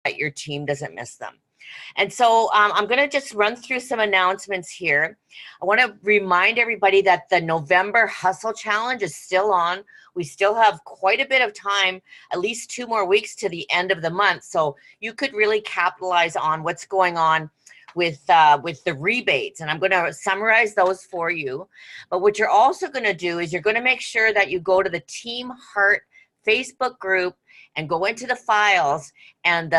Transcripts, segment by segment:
that your team doesn't miss them. And so I'm going to just run through some announcements here. I want to remind everybody that the November Hustle Challenge is still on. We still have quite a bit of time, at least 2 more weeks to the end of the month. So you could really capitalize on what's going on with the rebates. And I'm going to summarize those for you. But what you're also going to do is you're going to make sure that you go to the Team Heart Facebook group and go into the files, and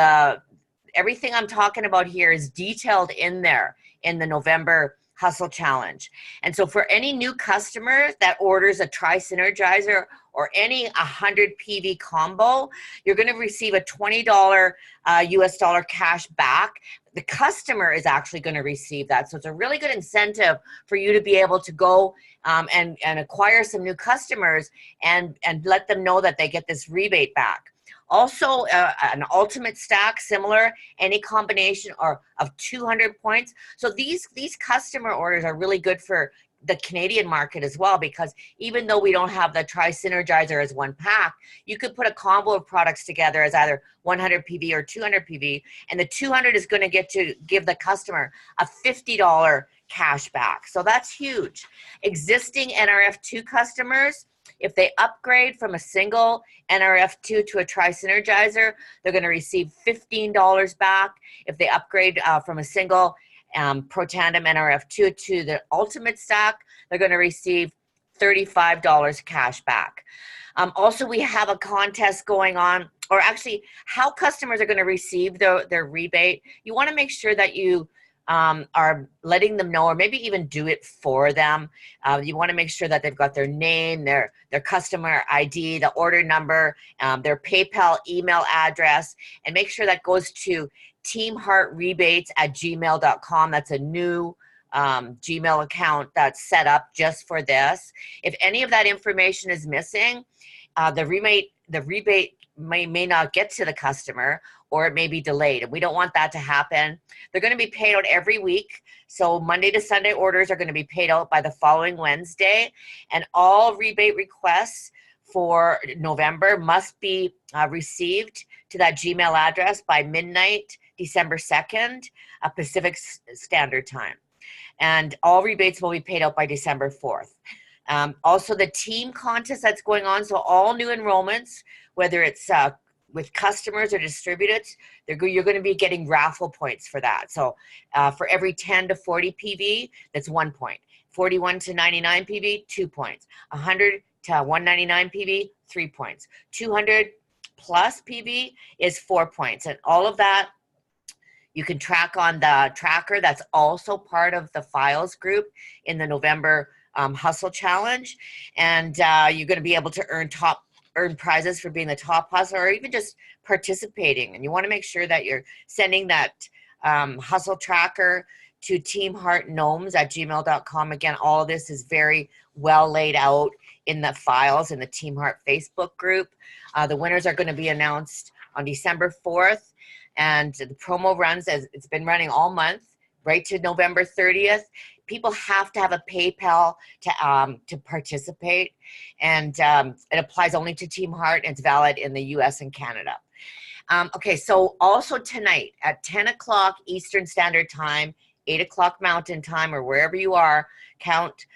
everything I'm talking about here is detailed in there in the November Hustle Challenge. And so for any new customer that orders a Tri-Synergizer or any 100 PV combo, you're going to receive a $20 US dollar cash back. The customer is actually going to receive that. So it's a really good incentive for you to be able to go and acquire some new customers and let them know that they get this rebate back. Also, an ultimate stack, similar, any combination of 200 points. So these customer orders are really good for the Canadian market as well, because even though we don't have the Tri-Synergizer as one pack, you could put a combo of products together as either 100 PV or 200 PV, and the 200 is going to give the customer a $50 cash back. So that's huge. Existing NRF2 customers, if they upgrade from a single NRF2 to a Tri-Synergizer, they're going to receive $15 back. If they upgrade from a single Pro Tandem NRF2 to the Ultimate Stack, they're going to receive $35 cash back. Also, we have a contest going on, or actually how customers are going to receive their rebate. You want to make sure that you are letting them know, or maybe even do it for them. You want to make sure that they've got their name, their customer ID, the order number, their PayPal email address, and make sure that goes to teamheartrebates@gmail.com. That's a new Gmail account that's set up just for this. If any of that information is missing, the rebate may not get to the customer, or it may be delayed, and we don't want that to happen. They're going to be paid out every week. So Monday to Sunday orders are going to be paid out by the following Wednesday, and all rebate requests for November must be received to that Gmail address by midnight, December 2nd, Pacific Standard Time. And all rebates will be paid out by December 4th. Also, the team contest that's going on, so all new enrollments, whether it's with customers or distributors, you're going to be getting raffle points for that. So for every 10 to 40 PV, that's 1 point. 41 to 99 PV, 2 points. 100 to 199 PV, 3 points. 200 plus PV is 4 points. And all of that you can track on the tracker that's also part of the files group in the November Hustle Challenge. And you're going to be able to earn prizes for being the top hustler, or even just participating. And you want to make sure that you're sending that hustle tracker to teamheartgnomes@gmail.com. Again, all of this is very well laid out in the files in the Team Heart Facebook group. The winners are going to be announced on December 4th, and the promo runs, as it's been running all month, right to November 30th. People have to have a PayPal to participate, and it applies only to Team Heart, and it's valid in the US and Canada. Okay, so also tonight at 10 o'clock Eastern Standard Time, 8 o'clock Mountain Time, or wherever you are, count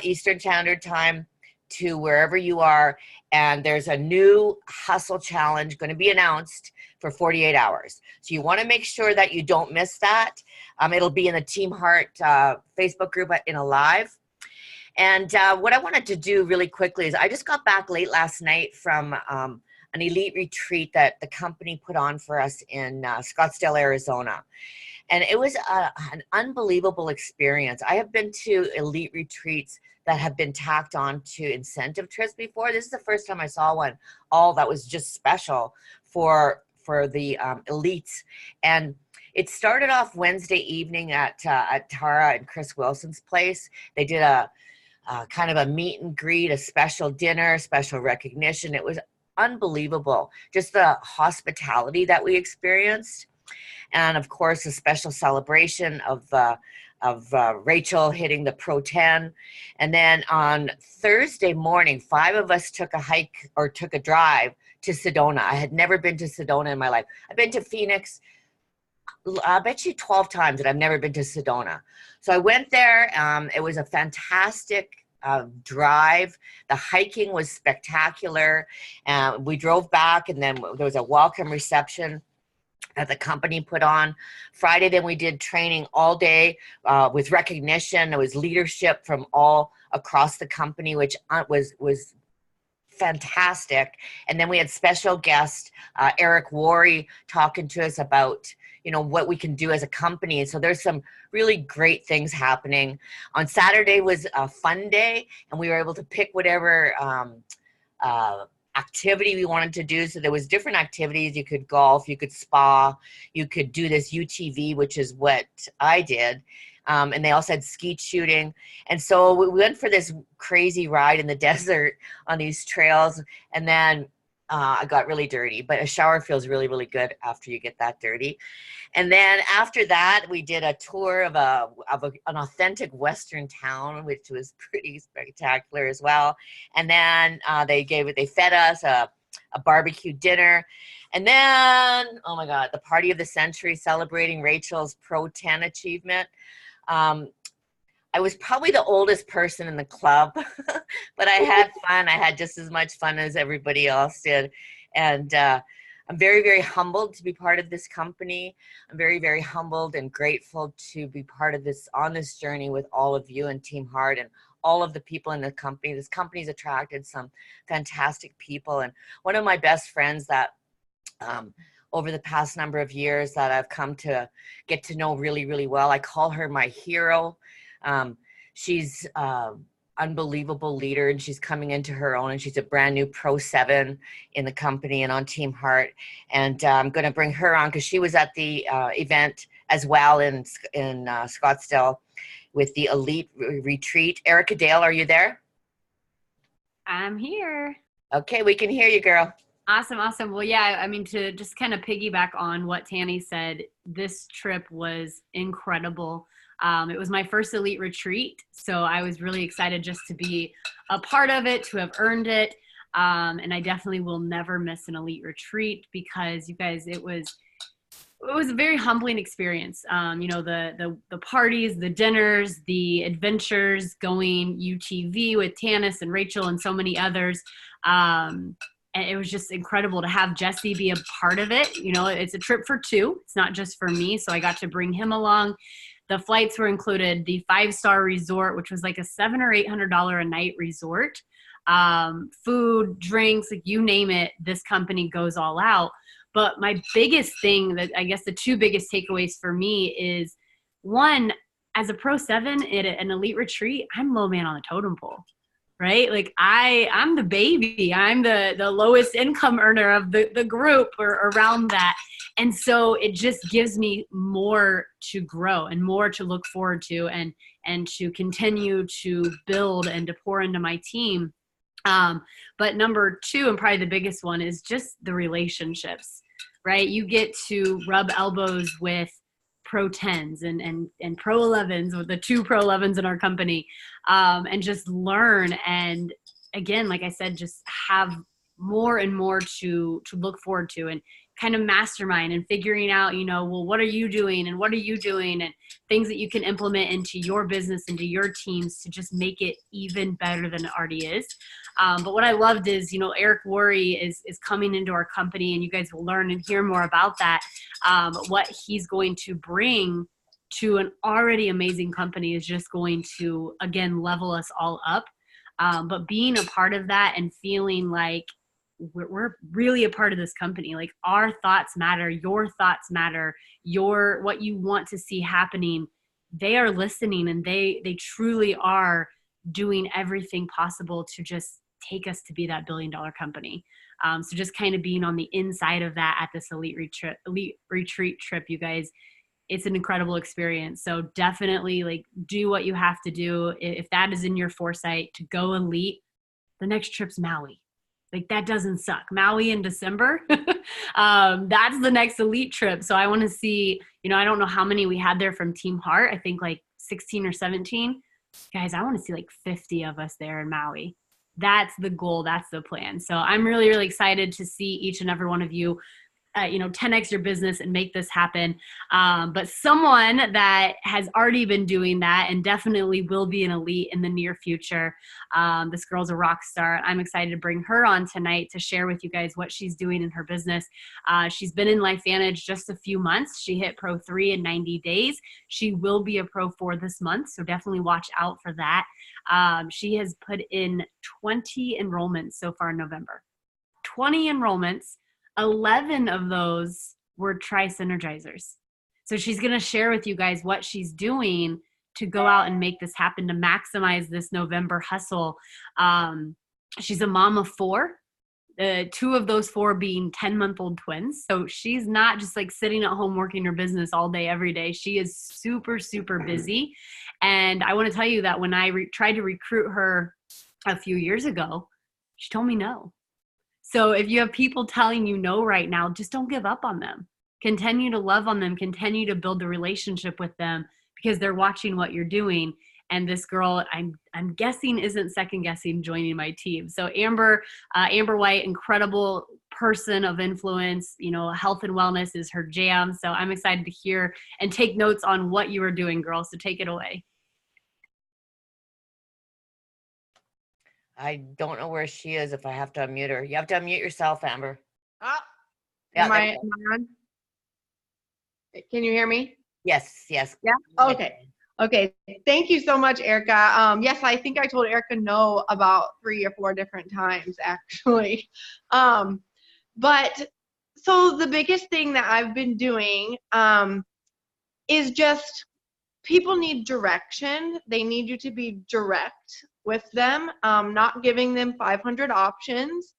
Eastern Standard Time to wherever you are, and there's a new hustle challenge going to be announced for 48 hours. So you want to make sure that you don't miss that. It'll be in the Team Heart Facebook group in a live. And what I wanted to do really quickly is I just got back late last night from an elite retreat that the company put on for us in Scottsdale, Arizona. And it was an unbelievable experience. I have been to elite retreats that have been tacked on to incentive trips before. This is the first time I saw one all that was just special for the elites. And it started off Wednesday evening at Tara and Chris Wilson's place. They did a kind of a meet and greet, a special dinner, special recognition. It was unbelievable, just the hospitality that we experienced. And of course, a special celebration of Rachel hitting the Pro 10. And then on Thursday morning, 5 of us took a hike or took a drive to Sedona. I had never been to Sedona in my life. I've been to Phoenix, I bet you 12 times, and I've never been to Sedona. So I went there. It was a fantastic drive. The hiking was spectacular. We drove back, and then there was a welcome reception that the company put on. Friday, then we did training all day with recognition. There was leadership from all across the company, which was fantastic. And then we had special guest Eric Worre talking to us about what we can do as a company. And so there's some really great things happening. On Saturday was a fun day, and we were able to pick whatever activity we wanted to do. So there was different activities. You could golf, you could spa, you could do this UTV, which is what I did. And they also had skeet shooting. And so we went for this crazy ride in the desert on these trails. And then I got really dirty, but a shower feels really, really good after you get that dirty. And then after that, we did a tour of an authentic Western town, which was pretty spectacular as well. And then they fed us a barbecue dinner. And then, oh my God, the party of the century celebrating Rachel's Pro 10 achievement. I was probably the oldest person in the club, but I had fun. I had just as much fun as everybody else did. And I'm very, very humbled to be part of this company. I'm very, very humbled and grateful to be part of this, on this journey with all of you and Team Heart and all of the people in the company. This company's attracted some fantastic people. And one of my best friends that over the past number of years that I've come to get to know really, really well, I call her my hero. She's unbelievable leader, and she's coming into her own, and she's a brand new Pro 7 in the company and on Team Heart. And I'm going to bring her on because she was at the event as well in Scottsdale with the Elite Retreat. Erica Dale, are you there? I'm here. Okay, we can hear you, girl. Awesome. Well, yeah, I mean, to just kind of piggyback on what Tanny said, this trip was incredible. It was my first Elite Retreat, so I was really excited just to be a part of it, to have earned it. And I definitely will never miss an Elite Retreat because, you guys, it was a very humbling experience. The parties, the dinners, the adventures, going UTV with Tanis and Rachel and so many others. And it was just incredible to have Jesse be a part of it. It's a trip for two. It's not just for me. So I got to bring him along. The flights were included, the 5-star resort, which was like a $700 or $800 a night resort. Food, drinks, like you name it, this company goes all out. But my biggest thing, that I guess the two biggest takeaways for me is, one, as a Pro 7 at an Elite Retreat, I'm low man on the totem pole. Right? Like I'm the baby. I'm the lowest income earner of the group or around that. And so it just gives me more to grow and more to look forward to and to continue to build and to pour into my team. But number two, and probably the biggest one, is just the relationships, right? You get to rub elbows with Pro 10s and Pro 11s, with the 2 Pro 11s in our company, and just learn. And again, like I said, just have more and more to look forward to, and kind of mastermind and figuring out, well, what are you doing and what are you doing, and things that you can implement into your business, into your teams, to just make it even better than it already is. But what I loved is, Eric Worre is coming into our company, and you guys will learn and hear more about that. What he's going to bring to an already amazing company is just going to, again, level us all up. But being a part of that and feeling like we're really a part of this company, like our thoughts matter, your thoughts matter, what you want to see happening, they are listening, and they truly are doing everything possible to just take us to be that $1 billion company. So just kind of being on the inside of that at this Elite Retreat trip, you guys, it's an incredible experience. So definitely, like, do what you have to do. If that is in your foresight to go Elite, the next trip's Maui. Like, that doesn't suck. Maui in December, that's the next Elite trip. So I want to see, I don't know how many we had there from Team Heart. I think like 16 or 17. Guys, I want to see like 50 of us there in Maui. That's the goal. That's the plan. So I'm really, really excited to see each and every one of you 10x your business and make this happen. But someone that has already been doing that and definitely will be an elite in the near future. This girl's a rock star. I'm excited to bring her on tonight to share with you guys what she's doing in her business. She's been in LifeVantage just a few months. She hit Pro 3 in 90 days. She will be a Pro 4 this month, so definitely watch out for that. She has put in 20 enrollments so far in November. 20 enrollments. 11 of those were tri-synergizers. So she's going to share with you guys what she's doing to go out and make this happen, to maximize this November hustle. She's a mom of 4, 2 of those 4 being 10-month-old twins. So she's not just like sitting at home working her business all day, every day. She is super, super busy. And I want to tell you that when I tried to recruit her a few years ago, she told me no. So if you have people telling you no right now, just don't give up on them. Continue to love on them. Continue to build the relationship with them because they're watching what you're doing. And this girl, I'm guessing, isn't second guessing joining my team. So Amber White, incredible person of influence. Health and wellness is her jam. So I'm excited to hear and take notes on what you are doing, girl. So take it away. I don't know where she is if I have to unmute her. You have to unmute yourself, Amber. Yeah, am I on? Can you hear me? Yes. Yeah? Okay. Thank you so much, Erica. Yes, I think I told Erica no about 3 or 4 different times, actually. But so the biggest thing that I've been doing is just people need direction. They need you to be direct with them, not giving them 500 options,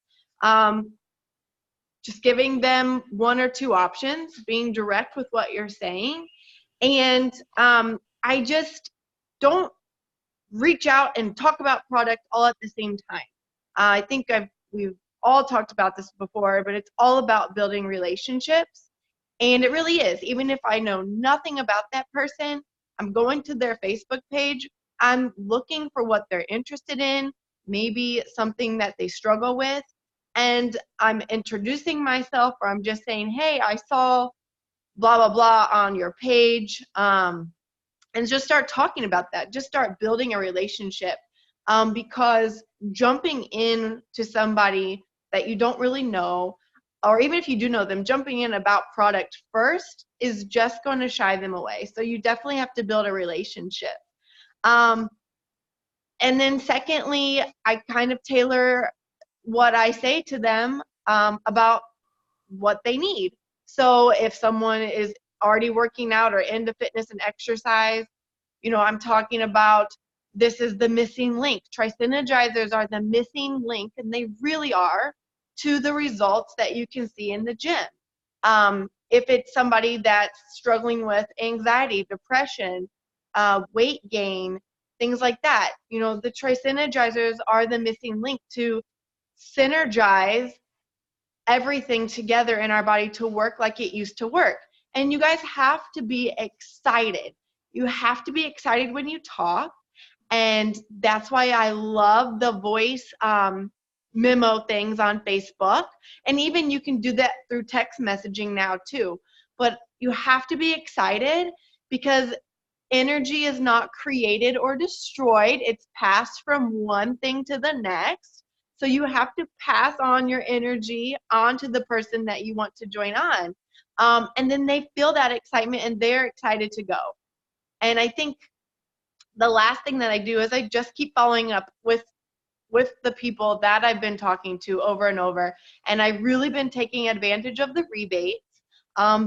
just giving them 1 or 2 options, being direct with what you're saying. And I just don't reach out and talk about product all at the same time. I think we've all talked about this before, but it's all about building relationships. And it really is. Even if I know nothing about that person, I'm going to their Facebook page. I'm looking for what they're interested in, maybe something that they struggle with. And I'm introducing myself, or I'm just saying, hey, I saw blah, blah, blah on your page. And just start talking about that. Just start building a relationship. Because jumping in to somebody that you don't really know, or even if you do know them, jumping in about product first is just going to shy them away. So you definitely have to build a relationship. And then secondly, I kind of tailor what I say to them about what they need. So if someone is already working out or into fitness and exercise, I'm talking about this is the missing link. Tri-synergizers are the missing link, and they really are, to the results that you can see in the gym. If it's somebody that's struggling with anxiety, depression, weight gain, things like that, the tri-synergizers are the missing link to synergize everything together in our body to work like it used to work. And you guys have to be excited. You have to be excited when you talk. And that's why I love the voice memo things on Facebook. And even you can do that through text messaging now too. But you have to be excited because energy is not created or destroyed. It's passed from one thing to the next. So you have to pass on your energy onto the person that you want to join on. And then they feel that excitement and they're excited to go. And I think the last thing that I do is I just keep following up with the people that I've been talking to over and over. And I've really been taking advantage of the rebates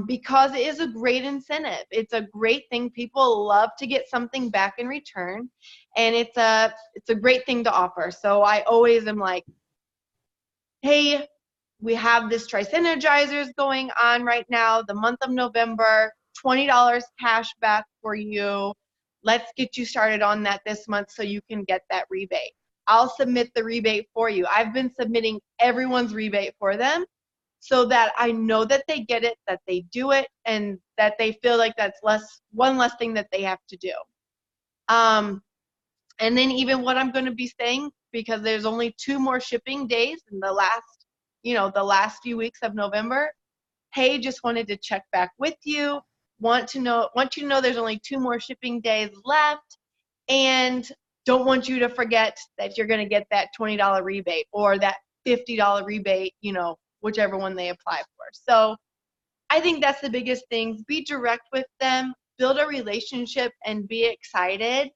because it is a great incentive. It's a great thing. People love to get something back in return. And it's a great thing to offer. So I always am like, hey, we have this tri-synergizers going on right now, the month of November, $20 cash back for you. Let's get you started on that this month so you can get that rebate. I'll submit the rebate for you. I've been submitting everyone's rebate for them so that I know that they get it, that they do it, and that they feel like that's one less thing that they have to do. And then even what I'm going to be saying, because there's only 2 more shipping days in the last few weeks of November. Hey, just wanted to check back with you. Want you to know there's only 2 more shipping days left, and don't want you to forget that you're going to get that $20 rebate or that $50 rebate, whichever one they apply for. So I think that's the biggest thing. Be direct with them, build a relationship, and be excited.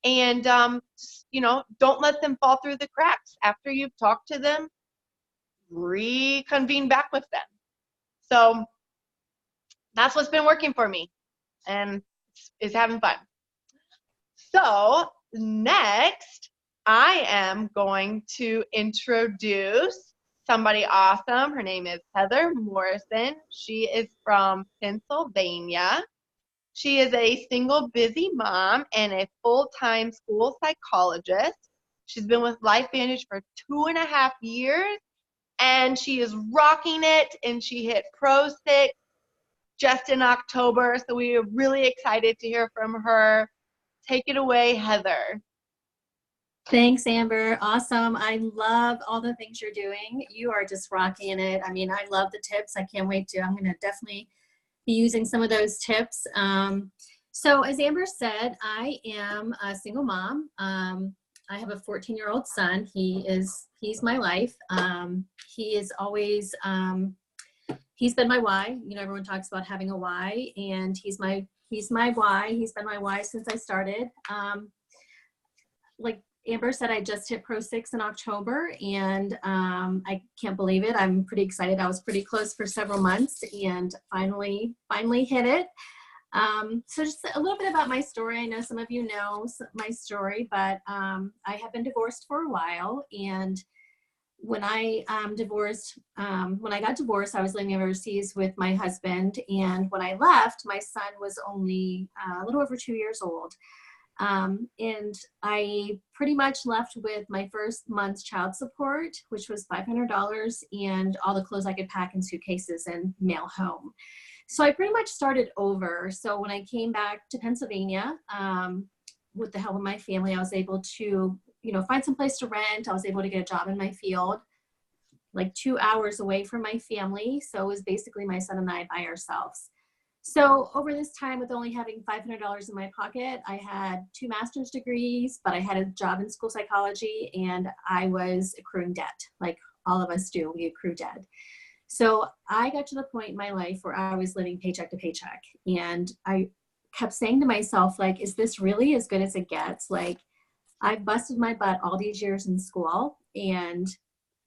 And, don't let them fall through the cracks. After you've talked to them, reconvene back with them. So that's what's been working for me, and is having fun. So next, I am going to introduce somebody awesome. Her name is Heather Morrison. She is from Pennsylvania. She is a single busy mom and a full-time school psychologist. She's been with LifeVantage for 2.5 years, and she is rocking it, and she hit Pro 6 just in October, so we are really excited to hear from her. Take it away, Heather. Thanks, Amber. Awesome. I love all the things you're doing. You are just rocking it. I mean, I love the tips. I can't wait to. I'm going to definitely be using some of those tips. So as Amber said, I am a single mom. I have a 14-year-old son. He's my life. He is always, he's been my why. Everyone talks about having a why, and he's my why. He's been my why since I started. Like Amber said, I just hit Pro 6 in October, and I can't believe it. I'm pretty excited. I was pretty close for several months, and finally hit it. So just a little bit about my story. I know some of you know my story, but I have been divorced for a while, and when I got divorced, I was living overseas with my husband, and when I left, my son was only a little over 2 years old. And I pretty much left with my first month's child support, which was $500, and all the clothes I could pack in suitcases and mail home. So I pretty much started over. So when I came back to Pennsylvania, with the help of my family, I was able to, find some place to rent. I was able to get a job in my field, like 2 hours away from my family. So it was basically my son and I by ourselves. So over this time, with only having $500 in my pocket, I had 2 master's degrees, but I had a job in school psychology, and I was accruing debt, like all of us do. We accrue debt. So I got to the point in my life where I was living paycheck to paycheck, and I kept saying to myself, like, is this really as good as it gets? Like, I've busted my butt all these years in school, and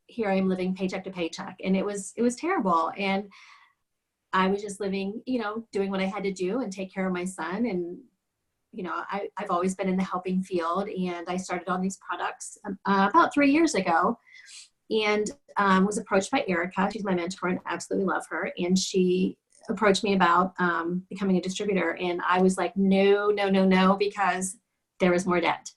here I am living paycheck to paycheck, and it was terrible. And I was just living, doing what I had to do and take care of my son. And, I've always been in the helping field, and I started on these products about 3 years ago, and was approached by Erica. She's my mentor, and I absolutely love her. And she approached me about becoming a distributor. And I was like, no, because there was more debt.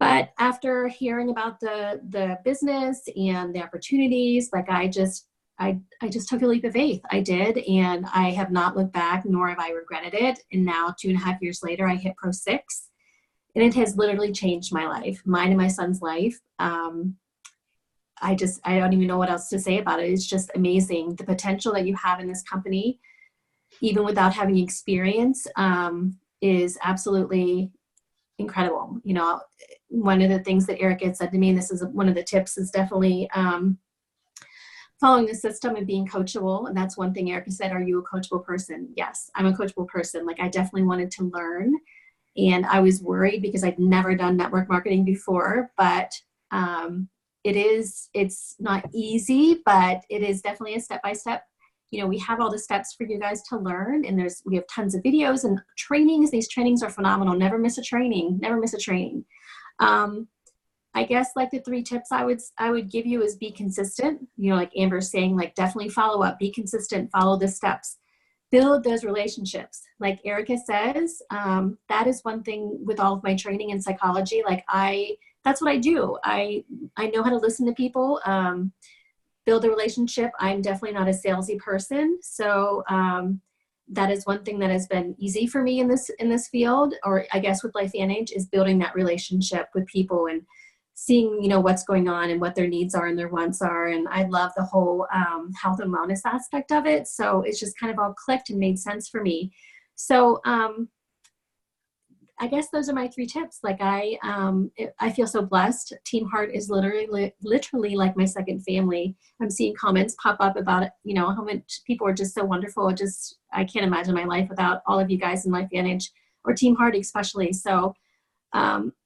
But after hearing about the business and the opportunities, like I just took a leap of faith. I did, and I have not looked back, nor have I regretted it. And now 2.5 years later, I hit Pro 6, and it has literally changed my life, mine and my son's life. I don't even know what else to say about it. It's just amazing. The potential that you have in this company, even without having experience, is absolutely incredible. One of the things that Eric had said to me, and this is one of the tips, is definitely following the system and being coachable. And that's one thing Erica said, are you a coachable person? Yes, I'm a coachable person. Like, I definitely wanted to learn, and I was worried because I'd never done network marketing before, but it's not easy, but it is definitely a step-by-step. We have all the steps for you guys to learn, and we have tons of videos and trainings. These trainings are phenomenal. Never miss a training. I guess like the 3 tips I would give you is be consistent. Like Amber's saying, like, definitely follow up, be consistent, follow the steps, build those relationships. Like Erica says, that is one thing with all of my training in psychology. Like that's what I do. I know how to listen to people, build a relationship. I'm definitely not a salesy person. So that is one thing that has been easy for me in this field, or I guess with LifeVantage, is building that relationship with people and seeing, you know, what's going on and what their needs are and their wants are. And I love the whole health and wellness aspect of it. So it's just kind of all clicked and made sense for me. So I guess those are my 3 tips. Like I feel so blessed. Team Heart is literally like my second family. I'm seeing comments pop up about it, you know, how much people are just so wonderful. I can't imagine my life without all of you guys in LifeVantage, or Team Heart especially. So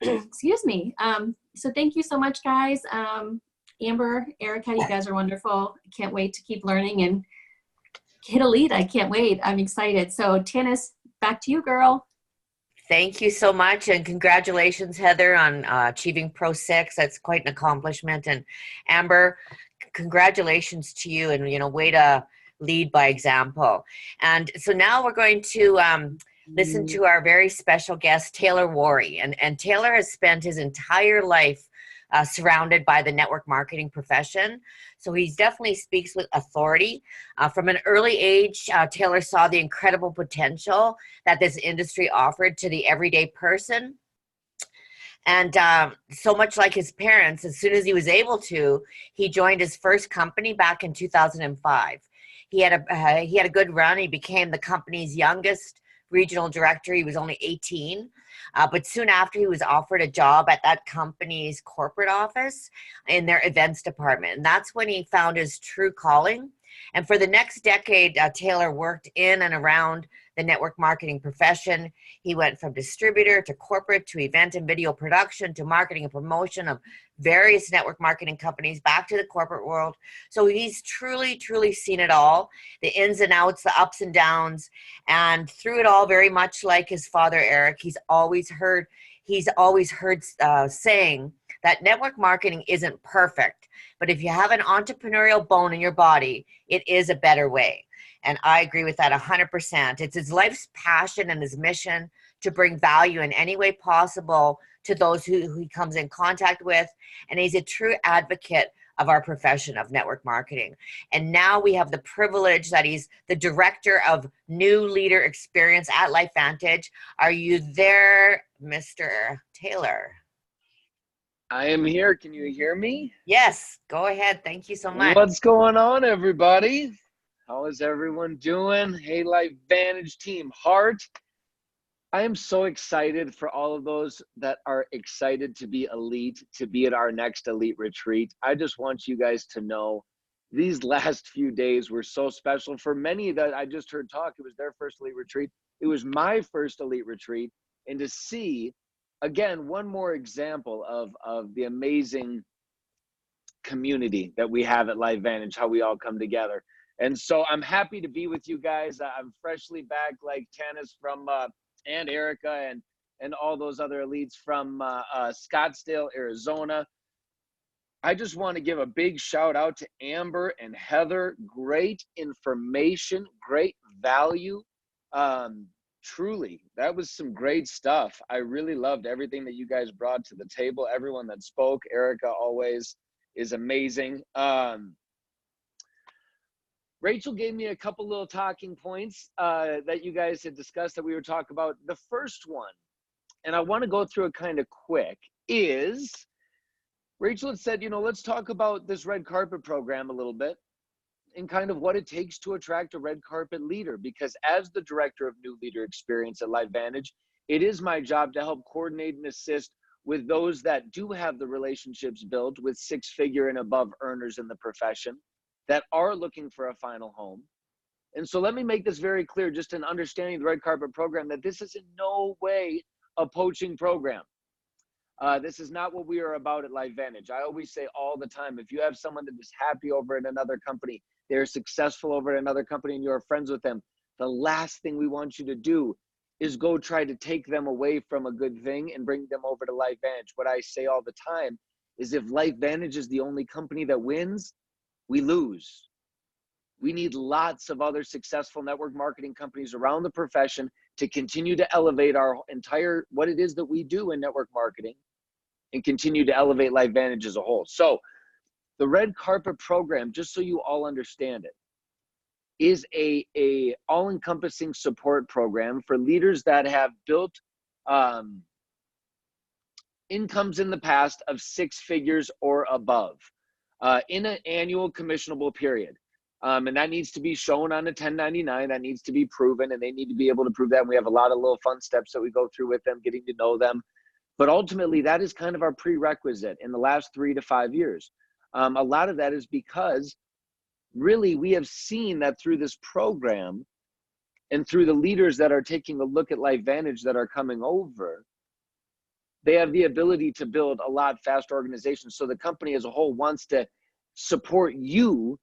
excuse me. So thank you so much, guys. Amber, Erica, you guys are wonderful. I can't wait to keep learning and hit a lead. I can't wait. I'm excited. So Tanis, back to you, girl. Thank you so much, and congratulations, Heather, on achieving Pro 6. That's quite an accomplishment. And Amber, congratulations to you, and, you know, way to lead by example. And so now we're going to listen to our very special guest, Taylor Worre. And Taylor has spent his entire life surrounded by the network marketing profession. So he definitely speaks with authority. From an early age, Taylor saw the incredible potential that this industry offered to the everyday person. And so much like his parents, as soon as he was able to, he joined his first company back in 2005. He had a good run. He became the company's youngest regional director. He was only 18. But soon after, he was offered a job at that company's corporate office in their events department. And that's when he found his true calling. And for the next decade, Taylor worked in and around the network marketing profession. He went from distributor to corporate to event and video production to marketing and promotion of various network marketing companies, back to the corporate world. So he's truly, truly seen it all, the ins and outs, the ups and downs. And through it all, very much like his father, Eric, he's always heard saying that network marketing isn't perfect, but if you have an entrepreneurial bone in your body, it is a better way. And I agree with that 100%. It's his life's passion and his mission to bring value in any way possible to those who he comes in contact with. And he's a true advocate of our profession of network marketing. And now we have the privilege that he's the director of new leader experience at LifeVantage. Are you there, Mr. Taylor? I am here. Can you hear me? Yes, go ahead. Thank you so much. What's going on, everybody? How is everyone doing? Hey, LifeVantage Team Heart. I am so excited for all of those that are excited to be elite, to be at our next elite retreat. I just want you guys to know these last few days were so special. For many that I just heard talk, it was their first elite retreat. It was my first elite retreat. And to see, again, one more example of the amazing community that we have at LifeVantage, how we all come together. And so I'm happy to be with you guys. I'm freshly back, like Tanis from and Erica and all those other elites from Scottsdale, Arizona. I just want to give a big shout out to Amber and Heather. Great information, great value. Truly, that was some great stuff. I really loved everything that you guys brought to the table. Everyone that spoke, Erica always is amazing. Rachel gave me a couple little talking points that you guys had discussed that we were talking about. The first one, and I want to go through it kind of quick, is Rachel had said, you know, let's talk about this red carpet program a little bit and kind of what it takes to attract a red carpet leader. Because as the director of new leader experience at LifeVantage, it is my job to help coordinate and assist with those that do have the relationships built with 6-figure and above earners in the profession that are looking for a final home. And so let me make this very clear, just in understanding the red carpet program, that this is in no way a poaching program. This is not what we are about at LifeVantage. I always say all the time, if you have someone that is happy over at another company, they're successful over at another company and you're friends with them, the last thing we want you to do is go try to take them away from a good thing and bring them over to LifeVantage. What I say all the time is if LifeVantage is the only company that wins, we lose. We need lots of other successful network marketing companies around the profession to continue to elevate our entire, what it is that we do in network marketing, and continue to elevate LifeVantage as a whole. So the red carpet program, just so you all understand it, is a all-encompassing support program for leaders that have built incomes in the past of 6 figures or above in an annual commissionable period. And that needs to be shown on a 1099. That needs to be proven, and they need to be able to prove that. And we have a lot of little fun steps that we go through with them, getting to know them. But ultimately, that is kind of our prerequisite in the last 3 to 5 years. A lot of that is because really we have seen that through this program and through the leaders that are taking a look at LifeVantage that are coming over, they have the ability to build a lot faster organizations. So the company as a whole wants to support you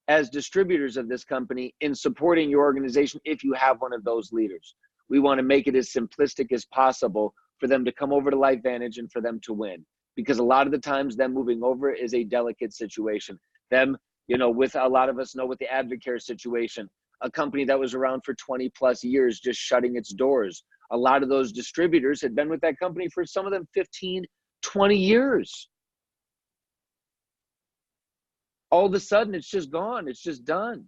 as distributors of this company in supporting your organization if you have one of those leaders. We want to make it as simplistic as possible for them to come over to LifeVantage and for them to win. Because a lot of the times them moving over is a delicate situation. Them, you know, with a lot of us know with the Advocare situation, a company that was around for 20 plus years just shutting its doors. A lot of those distributors had been with that company for some of them 15, 20 years. All of a sudden it's just gone, it's just done.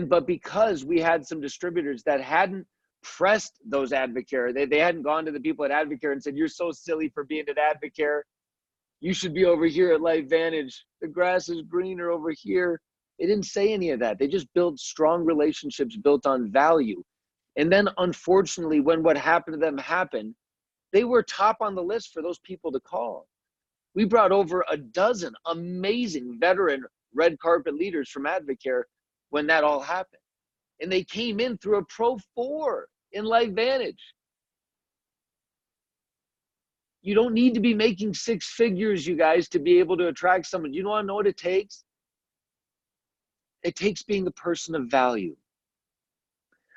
But because we had some distributors that hadn't pressed those Advocare, they hadn't gone to the people at Advocare and said, you're so silly for being at Advocare, you should be over here at LifeVantage, the grass is greener over here. They didn't say any of that. They just built strong relationships built on value. And then unfortunately, when what happened to them happened, they were top on the list for those people to call. We brought over a dozen amazing veteran red carpet leaders from Advocare when that all happened. And they came in through a Pro 4 in LifeVantage. You don't need to be making 6 figures, you guys, to be able to attract someone. You want to know what it takes? It takes being a person of value.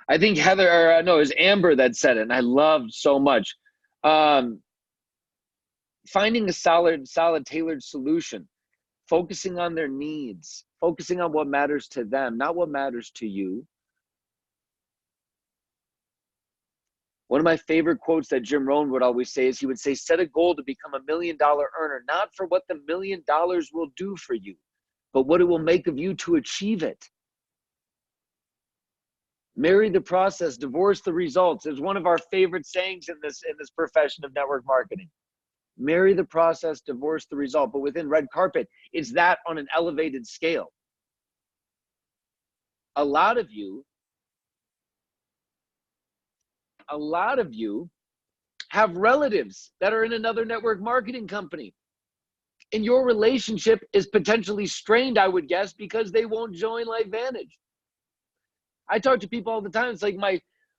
I think Heather, or no, it was Amber that said it, and I loved so much. Finding a solid tailored solution, focusing on their needs, focusing on what matters to them, not what matters to you. One of my favorite quotes that Jim Rohn would always say is he would say, set a goal to become $1 million earner, not for what the $1 million will do for you, but what it will make of you to achieve it. Marry the process, divorce the results is one of our favorite sayings in this profession of network marketing. Marry the process, divorce the result. But within red carpet, it's that on an elevated scale. A lot of you have relatives that are in another network marketing company. And your relationship is potentially strained, I would guess, because they won't join LifeVantage. I talk to people all the time. It's like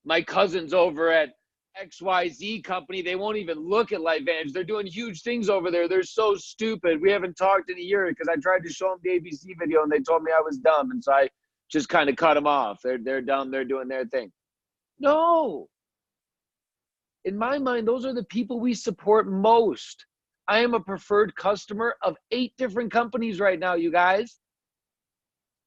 my cousins over at XYZ company, they won't even look at LifeVantage. They're doing huge things over there. They're so stupid. We haven't talked in a year because I tried to show them the ABC video and they told me I was dumb. And so I just kind of cut them off. They're dumb. They're doing their thing. No. In my mind, those are the people we support most. I am a preferred customer of 8 different companies right now, you guys.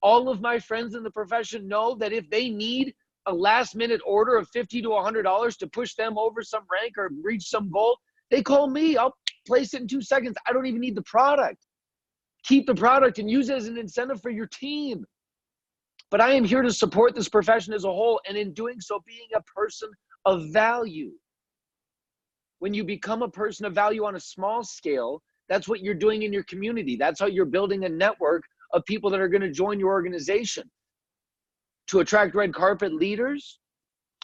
All of my friends in the profession know that if they need a last minute order of $50 to $100 to push them over some rank or reach some goal, they call me. I'll place it in 2 seconds. I don't even need the product. Keep the product and use it as an incentive for your team. But I am here to support this profession as a whole, and in doing so, being a person of value. When you become a person of value on a small scale, that's what you're doing in your community. That's how you're building a network of people that are going to join your organization. To attract red carpet leaders,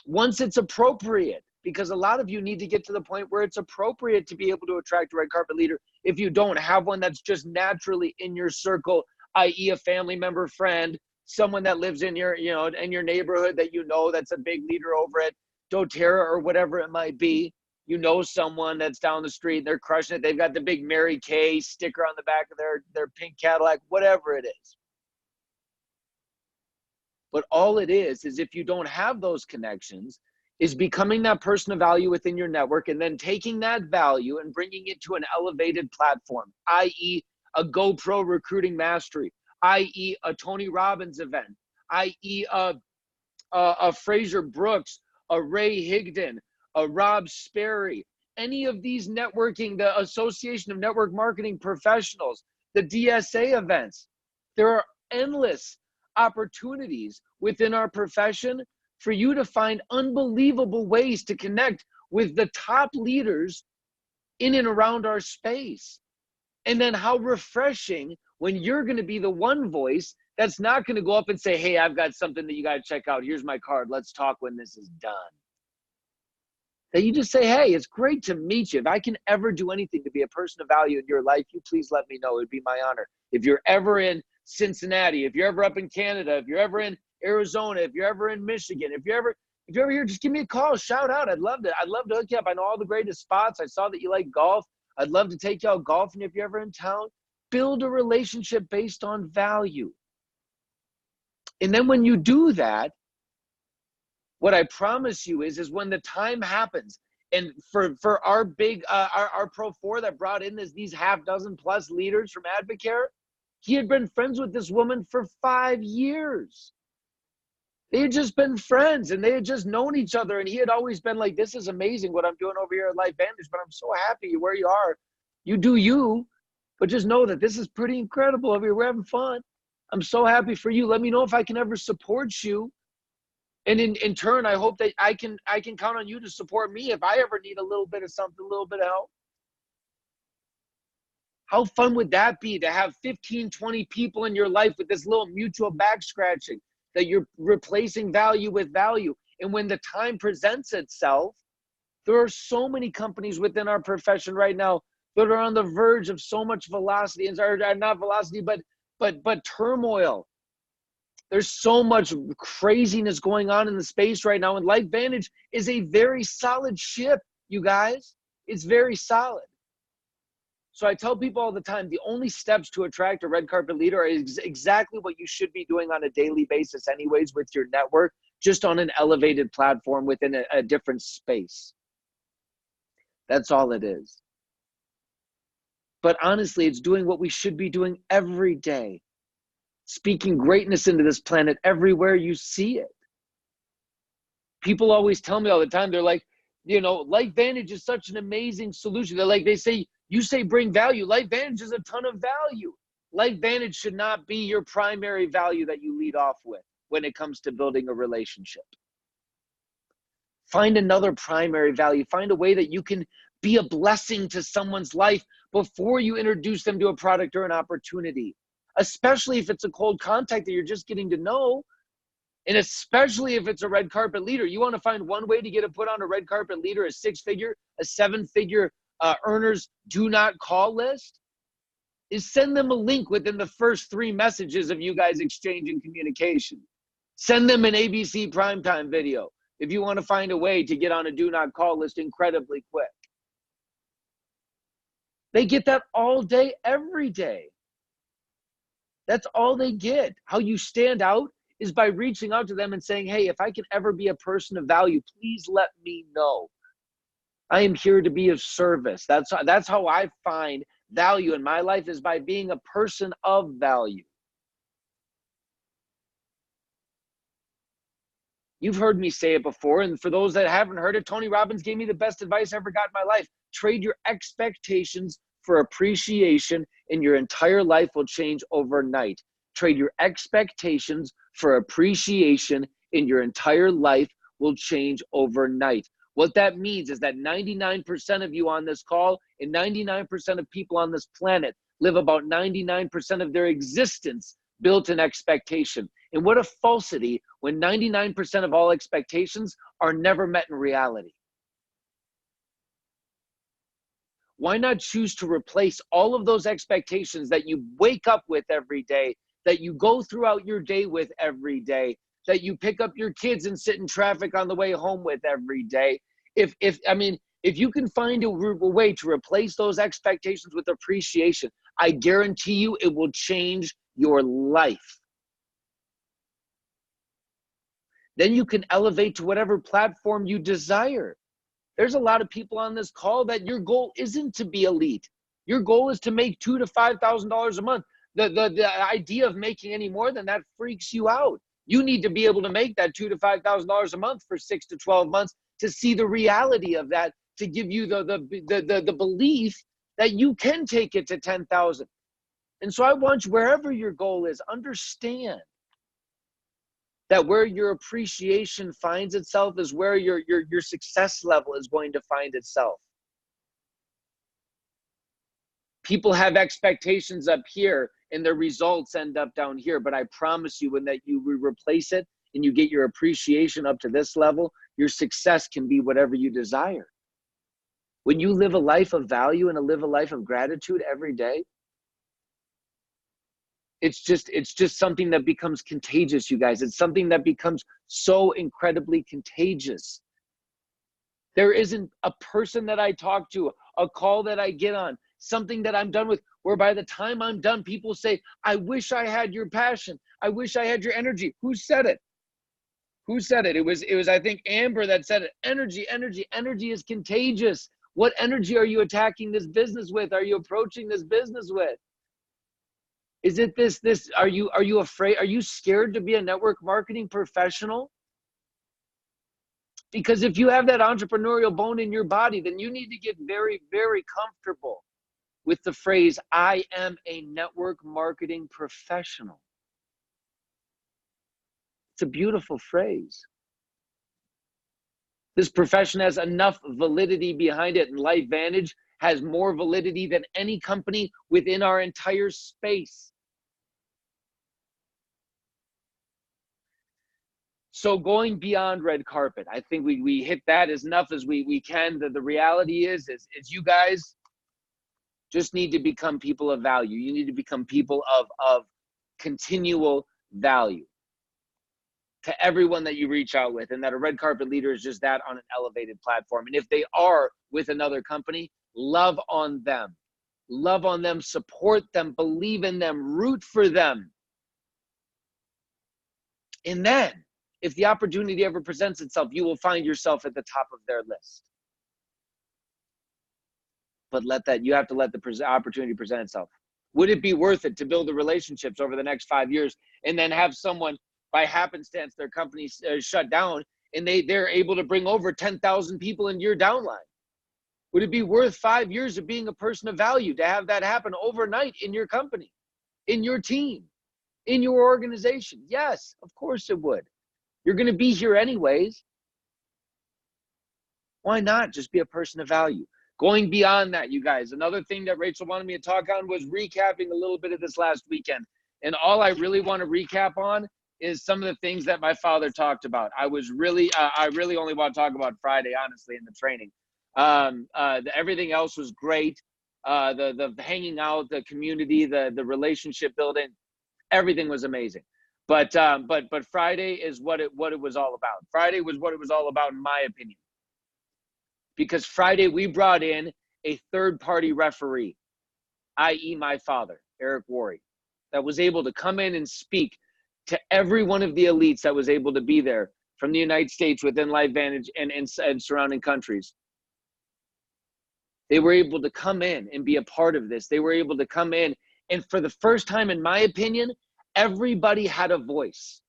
once it's appropriate, because a lot of you need to get to the point where it's appropriate to be able to attract a red carpet leader. If you don't have one that's just naturally in your circle, i.e. a family member, friend, someone that lives in your, in your neighborhood that that's a big leader over at doTERRA or whatever it might be. You know someone that's down the street, they're crushing it. They've got the big Mary Kay sticker on the back of their pink Cadillac, whatever it is. But all it is if you don't have those connections, is becoming that person of value within your network and then taking that value and bringing it to an elevated platform, i.e. a GoPro recruiting mastery, i.e. a Tony Robbins event, i.e. a Fraser Brooks, a Ray Higdon, a Rob Sperry, any of these networking, the Association of Network Marketing Professionals, the DSA events. There are endless opportunities within our profession for you to find unbelievable ways to connect with the top leaders in and around our space. And then how refreshing when you're going to be the one voice that's not going to go up and say, hey, I've got something that you got to check out. Here's my card. Let's talk when this is done. That you just say, hey, it's great to meet you. If I can ever do anything to be a person of value in your life, you please let me know. It'd be my honor. If you're ever in Cincinnati, if you're ever up in Canada, if you're ever in Arizona, if you're ever in Michigan, if you're ever here, just give me a call, shout out. I'd love to hook you up. I know all the greatest spots. I saw that you like golf. I'd love to take you out golfing if you're ever in town. Build a relationship based on value. And then when you do that, what I promise you is when the time happens, and for our big, our Pro 4 that brought in these half dozen plus leaders from Advocare, he had been friends with this woman for 5 years. They had just been friends and they had just known each other. And he had always been like, this is amazing what I'm doing over here at LifeVantage, but I'm so happy where you are. You do you, but just know that this is pretty incredible over here. We're having fun. I'm so happy for you. Let me know if I can ever support you. And in turn, I hope that I can count on you to support me if I ever need a little bit of something, a little bit of help. How fun would that be to have 15, 20 people in your life with this little mutual back scratching, that you're replacing value with value. And when the time presents itself, there are so many companies within our profession right now that are on the verge of so much velocity, and not velocity, but turmoil. There's so much craziness going on in the space right now. And LifeVantage is a very solid ship, you guys. It's very solid. So I tell people all the time, the only steps to attract a red carpet leader are exactly what you should be doing on a daily basis anyways with your network, just on an elevated platform within a different space. That's all it is. But honestly, it's doing what we should be doing every day. Speaking greatness into this planet everywhere you see it. People always tell me all the time, they're like, you know, LifeVantage is such an amazing solution. They're like, you say bring value. LifeVantage is a ton of value. LifeVantage should not be your primary value that you lead off with when it comes to building a relationship. Find another primary value. Find a way that you can be a blessing to someone's life before you introduce them to a product or an opportunity, especially if it's a cold contact that you're just getting to know. And especially if it's a red carpet leader. You want to find one way to get it put on a red carpet leader, a 6-figure, a 7-figure earners do not call list, is send them a link within the first 3 messages of you guys exchanging communication. Send them an ABC primetime video if you want to find a way to get on a do not call list incredibly quick. They get that all day, every day. That's all they get. How you stand out is by reaching out to them and saying, hey, if I can ever be a person of value, please let me know. I am here to be of service. That's how I find value in my life, is by being a person of value. You've heard me say it before, and for those that haven't heard it, Tony Robbins gave me the best advice I ever got in my life. Trade your expectations for appreciation, and your entire life will change overnight. Trade your expectations for appreciation, and your entire life will change overnight. What that means is that 99% of you on this call and 99% of people on this planet live about 99% of their existence built in expectation. And what a falsity when 99% of all expectations are never met in reality. Why not choose to replace all of those expectations that you wake up with every day, that you go throughout your day with every day, that you pick up your kids and sit in traffic on the way home with every day? If you can find a way to replace those expectations with appreciation, I guarantee you it will change your life. Then you can elevate to whatever platform you desire. There's a lot of people on this call that your goal isn't to be elite. Your goal is to make $2,000 to $5,000 a month. The idea of making any more than that freaks you out. You need to be able to make that $2,000 to $5,000 a month for 6 to 12 months to see the reality of that, to give you the belief that you can take it to 10,000. And so I want you, wherever your goal is, understand that where your appreciation finds itself is where your success level is going to find itself. People have expectations up here and their results end up down here. But I promise you, when that you replace it and you get your appreciation up to this level, your success can be whatever you desire. When you live a life of value and live a life of gratitude every day, it's just something that becomes contagious, you guys. It's something that becomes so incredibly contagious. There isn't a person that I talk to, a call that I get on, something that I'm done with, where by the time I'm done, people say, I wish I had your passion. I wish I had your energy. Who said it? Who said it? It was, I think, Amber that said it. Energy, energy, energy is contagious. What energy are you attacking this business with? Are you approaching this business with? Is it this, are you afraid? Are you scared to be a network marketing professional? Because if you have that entrepreneurial bone in your body, then you need to get very, very comfortable with the phrase, I am a network marketing professional. It's a beautiful phrase. This profession has enough validity behind it, and LifeVantage has more validity than any company within our entire space. So going beyond red carpet, I think we hit that as enough as we can. The reality is you guys just need to become people of value. You need to become people of continual value to everyone that you reach out with, and that a red carpet leader is just that on an elevated platform. And if they are with another company, love on them. Love on them, support them, believe in them, root for them. And then, if the opportunity ever presents itself, you will find yourself at the top of their list. But you have to let the opportunity present itself. Would it be worth it to build the relationships over the next 5 years and then have someone, by happenstance, their company shut down and they're able to bring over 10,000 people into your downline? Would it be worth 5 years of being a person of value to have that happen overnight in your company, in your team, in your organization? Yes, of course it would. You're going to be here anyways. Why not just be a person of value? Going beyond that, you guys, another thing that Rachel wanted me to talk on was recapping a little bit of this last weekend. And all I really want to recap on is some of the things that my father talked about. I really only want to talk about Friday, honestly, in the training. Everything else was great. The hanging out, the community, the relationship building, everything was amazing. But Friday is what it was all about. Friday was what it was all about, in my opinion. Because Friday we brought in a third-party referee, i.e. my father, Eric Worre, that was able to come in and speak to every one of the elites that was able to be there from the United States within LifeVantage and surrounding countries. They were able to come in and be a part of this. They were able to come in, and for the first time, in my opinion, everybody had a voice.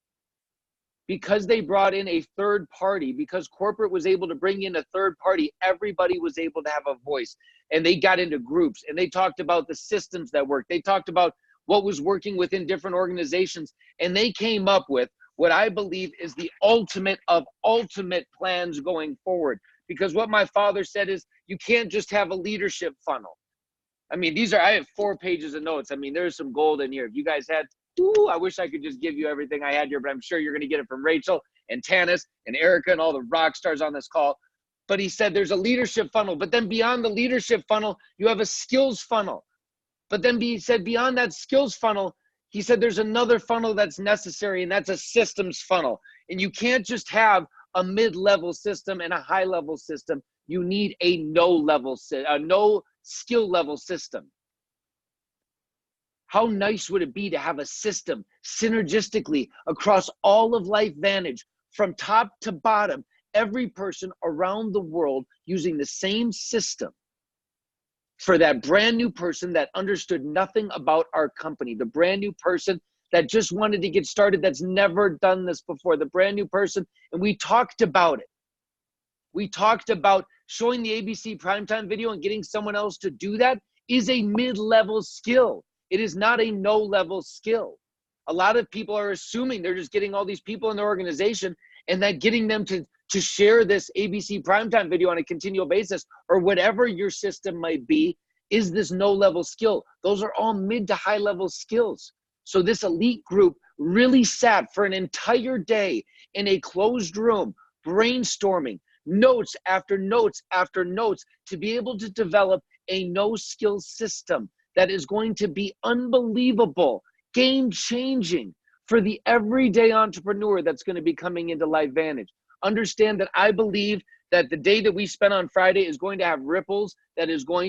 Because they brought in a third party, because corporate was able to bring in a third party, everybody was able to have a voice. And they got into groups and they talked about the systems that worked. They talked about what was working within different organizations. And they came up with what I believe is the ultimate of ultimate plans going forward. Because what my father said is, you can't just have a leadership funnel. I mean, I have 4 pages of notes. I mean, there's some gold in here. If you guys had, I wish I could just give you everything I had here, but I'm sure you're going to get it from Rachel and Tanis and Erica and all the rock stars on this call. But he said there's a leadership funnel, but then beyond the leadership funnel, you have a skills funnel. But then he said beyond that skills funnel, he said there's another funnel that's necessary, and that's a systems funnel. And you can't just have a mid-level system and a high-level system. You need a no skill level system. How nice would it be to have a system synergistically across all of LifeVantage, from top to bottom, every person around the world using the same system for that brand new person that understood nothing about our company, the brand new person that just wanted to get started, that's never done this before, the brand new person. And we talked about it. We talked about showing the ABC primetime video and getting someone else to do that is a mid-level skill. It is not a no-level skill. A lot of people are assuming they're just getting all these people in their organization and that getting them to share this ABC primetime video on a continual basis or whatever your system might be is this no-level skill. Those are all mid to high-level skills. So this elite group really sat for an entire day in a closed room, brainstorming, notes after notes after notes to be able to develop a no-skill system that is going to be unbelievable, game-changing for the everyday entrepreneur that's going to be coming into LifeVantage. Understand that I believe that the day that we spend on Friday is going to have ripples that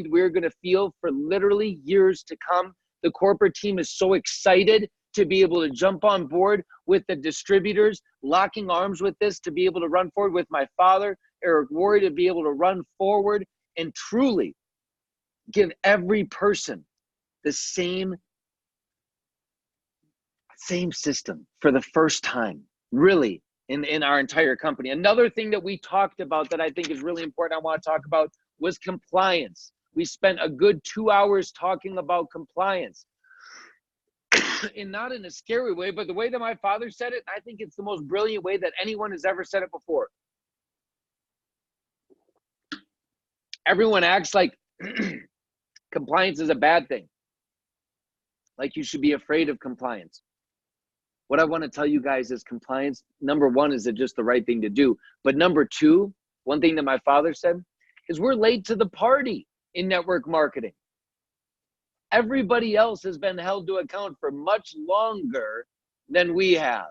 we're going to feel for literally years to come. The corporate team is so excited to be able to jump on board with the distributors, locking arms with this, to be able to run forward with my father, Eric Worre, to be able to run forward and truly give every person the same system for the first time, really, in our entire company. Another thing that we talked about that I think is really important, I want to talk about, was compliance. We spent a good 2 hours talking about compliance. And not in a scary way, but the way that my father said it, I think it's the most brilliant way that anyone has ever said it before. Everyone acts like compliance is a bad thing. Like you should be afraid of compliance. What I want to tell you guys is compliance, number one, is it just the right thing to do? But number two, one thing that my father said is we're late to the party in network marketing. Everybody else has been held to account for much longer than we have.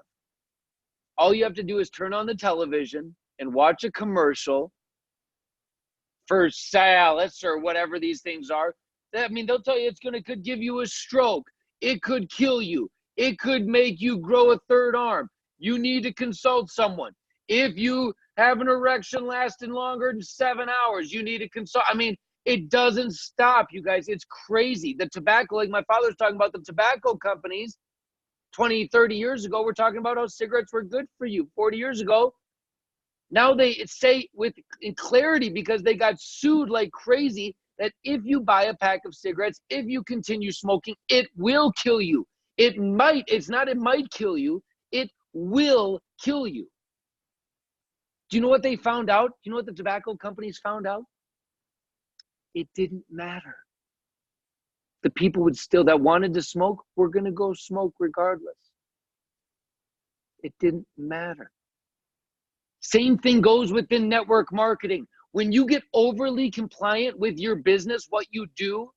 All you have to do is turn on the television and watch a commercial for Cialis or whatever these things are. I mean, they'll tell you could give you a stroke. It could kill you. It could make you grow a third arm. You need to consult someone. If you have an erection lasting longer than 7 hours, you need to consult. I mean, it doesn't stop, you guys. It's crazy. The tobacco, like my father's talking about, the tobacco companies 20, 30 years ago, we're talking about how cigarettes were good for you 40 years ago. Now they say in clarity, because they got sued like crazy, that if you buy a pack of cigarettes, if you continue smoking, it will kill you. It might kill you. It will kill you. Do you know what they found out? Do you know what the tobacco companies found out? It didn't matter. The people that wanted to smoke were going to go smoke regardless. It didn't matter. Same thing goes within network marketing. When you get overly compliant with your business, what you do,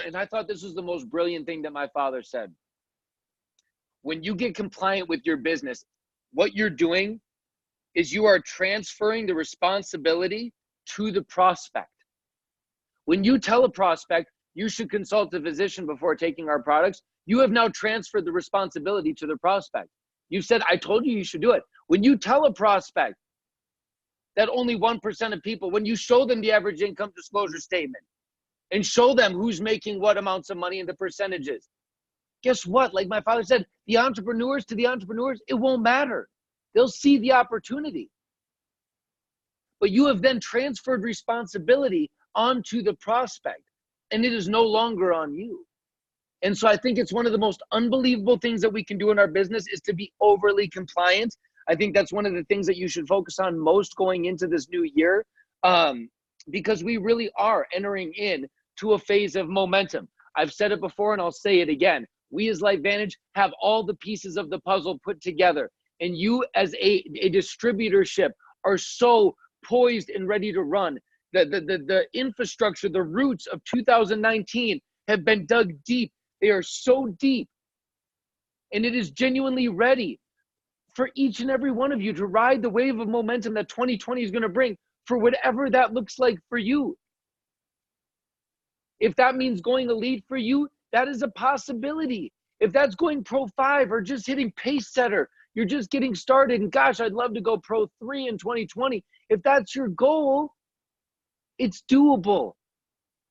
and I thought this was the most brilliant thing that my father said. When you get compliant with your business, what you're doing is you are transferring the responsibility to the prospect. When you tell a prospect, you should consult a physician before taking our products, you have now transferred the responsibility to the prospect. You said, I told you should do it. When you tell a prospect that only 1% of people, when you show them the average income disclosure statement and show them who's making what amounts of money and the percentages, guess what? Like my father said, the entrepreneurs, it won't matter. They'll see the opportunity. But you have then transferred responsibility onto the prospect, and it is no longer on you. And so I think it's one of the most unbelievable things that we can do in our business is to be overly compliant. I think that's one of the things that you should focus on most going into this new year, because we really are entering in to a phase of momentum. I've said it before and I'll say it again. We as LifeVantage have all the pieces of the puzzle put together, and you as a distributorship are so poised and ready to run. The infrastructure, the roots of 2019 have been dug deep. They are so deep, and it is genuinely ready for each and every one of you to ride the wave of momentum that 2020 is going to bring, for whatever that looks like for you. If that means going elite for you, that is a possibility. If that's going Pro 5 or just hitting pace setter, you're just getting started, and gosh, I'd love to go Pro 3 in 2020. If that's your goal, it's doable.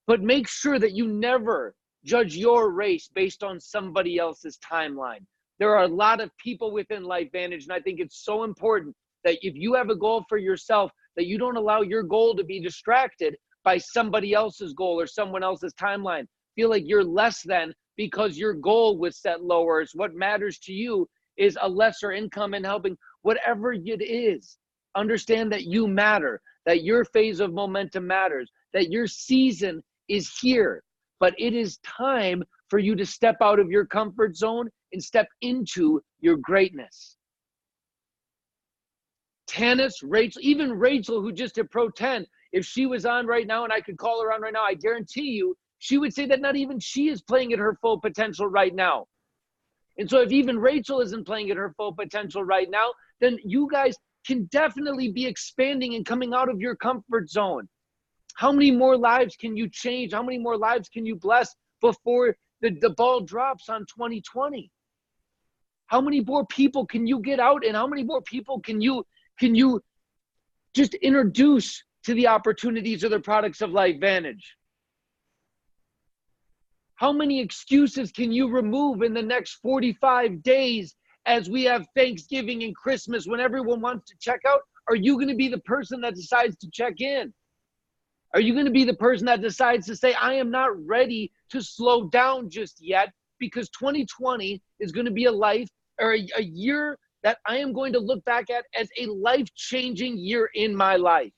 But make sure that you never judge your race based on somebody else's timeline. There are a lot of people within LifeVantage, and I think it's so important that if you have a goal for yourself, that you don't allow your goal to be distracted by somebody else's goal or someone else's timeline. Feel like you're less than because your goal was set lower. It's what matters to you is a lesser income and helping, whatever it is. Understand that you matter, that your phase of momentum matters, that your season is here, but it is time for you to step out of your comfort zone and step into your greatness. Tanis, Rachel, even Rachel, who just hit Pro 10, if she was on right now and I could call her on right now, I guarantee you, she would say that not even she is playing at her full potential right now. And so if even Rachel isn't playing at her full potential right now, then you guys can definitely be expanding and coming out of your comfort zone. How many more lives can you change? How many more lives can you bless before the ball drops on 2020? How many more people can you get out, and how many more people can you just introduce to the opportunities or the products of LifeVantage? How many excuses can you remove in the next 45 days as we have Thanksgiving and Christmas when everyone wants to check out? Are you going to be the person that decides to check in? Are you going to be the person that decides to say, I am not ready to slow down just yet, because 2020 is going to be a year that I am going to look back at as a life-changing year in my life.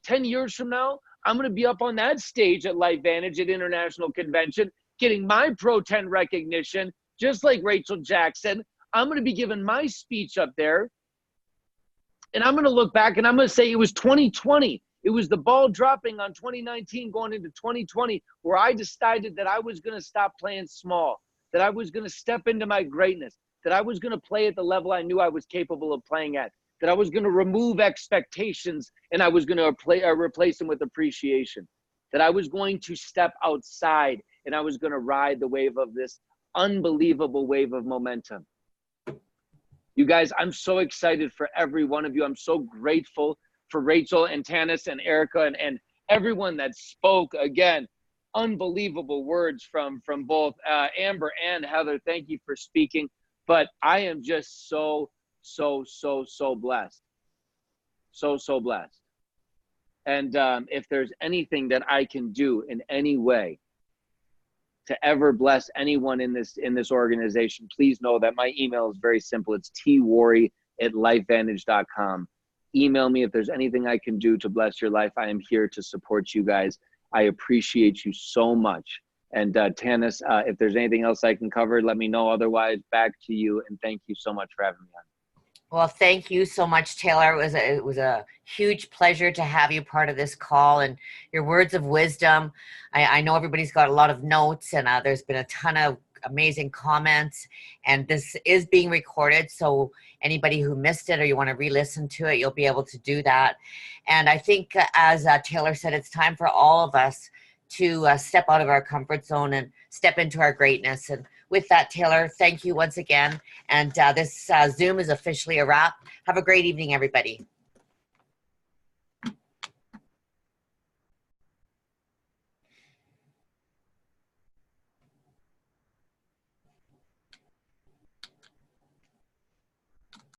10 years from now, I'm going to be up on that stage at LifeVantage at International Convention, getting my Pro 10 recognition, just like Rachel Jackson. I'm going to be giving my speech up there, and I'm going to look back and I'm going to say it was 2020. It was the ball dropping on 2019 going into 2020 where I decided that I was going to stop playing small, that I was going to step into my greatness, that I was going to play at the level I knew I was capable of playing at, that I was going to remove expectations and I was going to replace them with appreciation, that I was going to step outside and I was going to ride the wave of this unbelievable wave of momentum. You guys, I'm so excited for every one of you. I'm so grateful for Rachel and Tanis and Erica and everyone that spoke. Again, unbelievable words from both Amber and Heather. Thank you for speaking. But I am just so blessed. So blessed. And if there's anything that I can do in any way to ever bless anyone in this organization, please know that my email is very simple. It's tworre@lifevantage.com. Email me if there's anything I can do to bless your life. I am here to support you guys. I appreciate you so much. And Tanis, if there's anything else I can cover, let me know. Otherwise, back to you. And thank you so much for having me on. Well, thank you so much, Taylor. It was a huge pleasure to have you part of this call, and your words of wisdom. I know everybody's got a lot of notes, and there's been a ton of amazing comments, and this is being recorded, so anybody who missed it or you want to re-listen to it, you'll be able to do that. And I think, as Taylor said, it's time for all of us to step out of our comfort zone and step into our greatness. And with that, Taylor, thank you once again. And this Zoom is officially a wrap. Have a great evening, everybody.